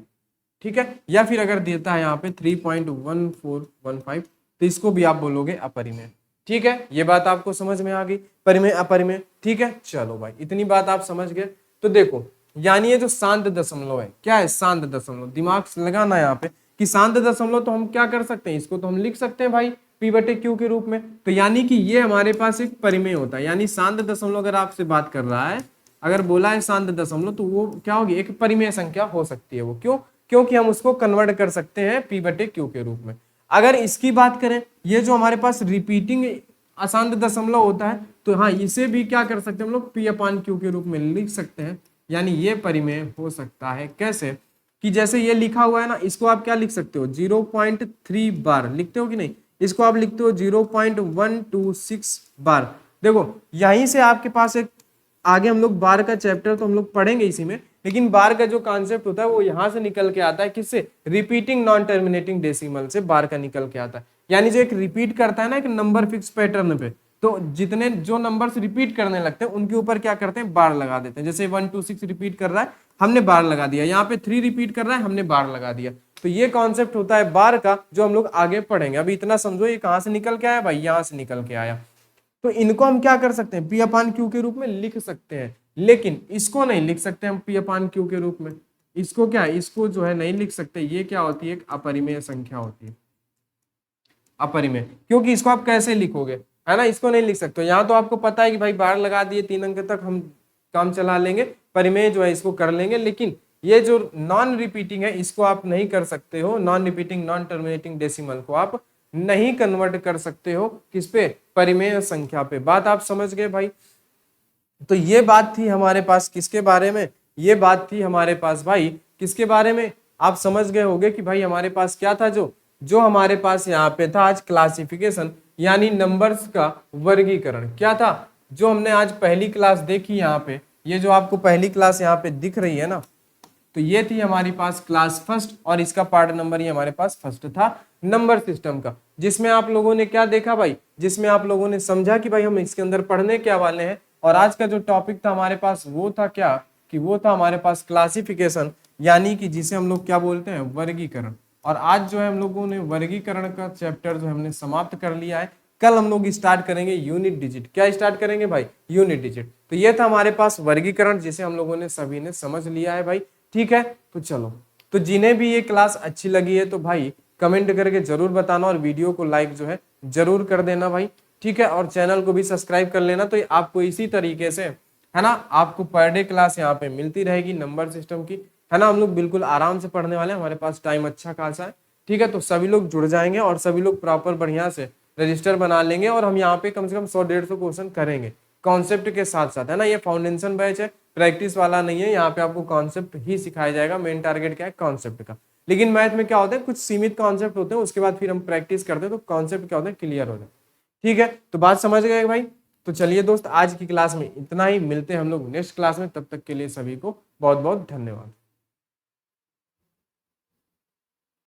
ठीक है, या फिर अगर देता है यहाँ पे 3.1415, तो इसको भी आप बोलोगे अपरिमेय। ठीक है, ये बात आपको समझ में आ गई, परिमेय अपरिमेय। ठीक है, चलो भाई इतनी बात आप समझ गए। तो देखो यानी ये जो शांत दशमलव है, क्या है? शांत दशमलव। दिमाग लगाना यहाँ पे कि शांत दशमलव तो हम क्या कर सकते हैं, इसको तो हम लिख सकते हैं भाई P/Q के रूप में। तो यानी कि ये हमारे पास एक परिमेय होता है। यानी शांत दशमलव अगर आपसे बात कर रहा है, अगर बोला है शांत दशमलव, तो वो क्या होगी? एक परिमेय संख्या हो सकती है वो। क्यों? क्योंकि हम उसको कन्वर्ट कर सकते हैं P/Q के रूप में। अगर इसकी बात करें, ये जो हमारे पास रिपीटिंग अशांत दशमलव होता है, तो हाँ इसे भी क्या कर सकते हैं हम लोग? P/Q के रूप में लिख सकते हैं। यानी ये परिमेय हो सकता है। कैसे? कि जैसे ये लिखा हुआ है ना, इसको आप क्या लिख सकते हो? 0.3 बार लिखते हो कि नहीं? इसको आप लिखते हो 0.126 बार। देखो यहीं से आपके पास एक, आगे हम लोग बार का चैप्टर तो हम लोग पढ़ेंगे इसी में, लेकिन बार का जो कॉन्सेप्ट होता है वो यहाँ से निकल के आता है, किससे? रिपीटिंग नॉन टर्मिनेटिंग डेसिमल से बार का निकल के आता है। यानी जो एक रिपीट करता है ना एक नंबर फिक्स पैटर्न पे, तो जितने जो नंबर्स रिपीट करने लगते हैं उनके ऊपर क्या करते हैं? बार लगा देते हैं। जैसे 1 2 6 रिपीट कर रहा है, हमने बार लगा दिया। यहाँ पे 3 रिपीट कर रहा है, हमने बार लगा दिया। तो ये कॉन्सेप्ट होता है बार का, जो हम लोग आगे पढ़ेंगे। अभी इतना समझो ये कहाँ से निकल के आया भाई? यहाँ से निकल के आया। तो इनको हम क्या कर सकते हैं? पी अपान क्यू के रूप में लिख सकते हैं, लेकिन इसको नहीं लिख सकते हम पी अपान क्यू के रूप में। इसको क्या है? इसको जो है नहीं लिख सकते। ये क्या होती है? एक अपरिमेय संख्या होती है, अपरिमेय। क्योंकि इसको आप कैसे लिखोगे, है ना? इसको नहीं लिख सकते। यहाँ तो आपको पता है कि भाई बार लगा दिए, 3 अंक तक हम काम चला लेंगे, परिमेय जो है इसको कर लेंगे। लेकिन ये जो नॉन रिपीटिंग है इसको आप नहीं कर सकते हो। Non repeating non terminating decimal को आप नहीं कन्वर्ट कर सकते हो किस पे? परिमेय संख्या पे। बात आप समझ गए भाई? तो ये बात थी हमारे पास किसके बारे में? ये बात थी हमारे पास भाई किसके बारे में? आप समझ गए होंगे कि भाई हमारे पास क्या था, जो हमारे पास यहाँ पे था आज क्लासिफिकेशन, यानी नंबर्स का वर्गीकरण। क्या था जो हमने आज पहली क्लास देखी? यहाँ पे ये जो आपको पहली क्लास यहाँ पे दिख रही है ना, तो ये थी हमारी पास क्लास फर्स्ट, और इसका पार्ट नंबर ये हमारे पास फर्स्ट था नंबर सिस्टम का। जिसमें आप लोगों ने क्या देखा भाई? जिसमें आप लोगों ने समझा कि भाई हम इसके अंदर पढ़ने क्या वाले हैं। और आज का जो टॉपिक था हमारे पास वो था क्या? कि वो था हमारे पास क्लासिफिकेशन, यानी कि जिसे हम लोग क्या बोलते हैं? वर्गीकरण। और आज जो है हम लोगों ने वर्गीकरण का चैप्टर जो हमने समाप्त कर लिया है। कल हम लोग स्टार्ट करेंगे यूनिट डिजिट। क्या स्टार्ट करेंगे भाई? Unit digit. तो ये था हमारे पास वर्गीकरण, जिसे हम लोगों ने सभी ने समझ लिया है भाई। ठीक है, तो चलो, तो जिन्हें भी ये क्लास अच्छी लगी है तो भाई कमेंट करके जरूर बताना, और वीडियो को लाइक जो है जरूर कर देना भाई। ठीक है, और चैनल को भी सब्सक्राइब कर लेना। तो आपको इसी तरीके से, है ना, आपको पर डे क्लास यहाँ पे मिलती रहेगी नंबर सिस्टम की, है ना। हम लोग बिल्कुल आराम से पढ़ने वाले हैं, हमारे पास टाइम अच्छा खासा है। ठीक है, तो सभी लोग जुड़ जाएंगे और सभी लोग प्रॉपर बढ़िया से रजिस्टर बना लेंगे, और हम यहाँ पे कम से कम 100-150 क्वेश्चन करेंगे कॉन्सेप्ट के साथ साथ, है ना। ये फाउंडेशन बैच है, प्रैक्टिस वाला नहीं है। यहाँ पे आपको कॉन्सेप्ट ही सिखाया जाएगा। मेन टारगेट क्या है? कॉन्सेप्ट का। लेकिन मैथ में क्या होता है? कुछ सीमित कॉन्सेप्ट होते हैं, उसके बाद फिर हम प्रैक्टिस करते हैं, तो कॉन्सेप्ट क्या होता है? क्लियर हो जाए। ठीक है, तो बात समझ गए भाई? तो चलिए दोस्त, आज की क्लास में इतना ही। मिलते हैं हम लोग नेक्स्ट क्लास में। तब तक के लिए सभी को बहुत बहुत धन्यवाद।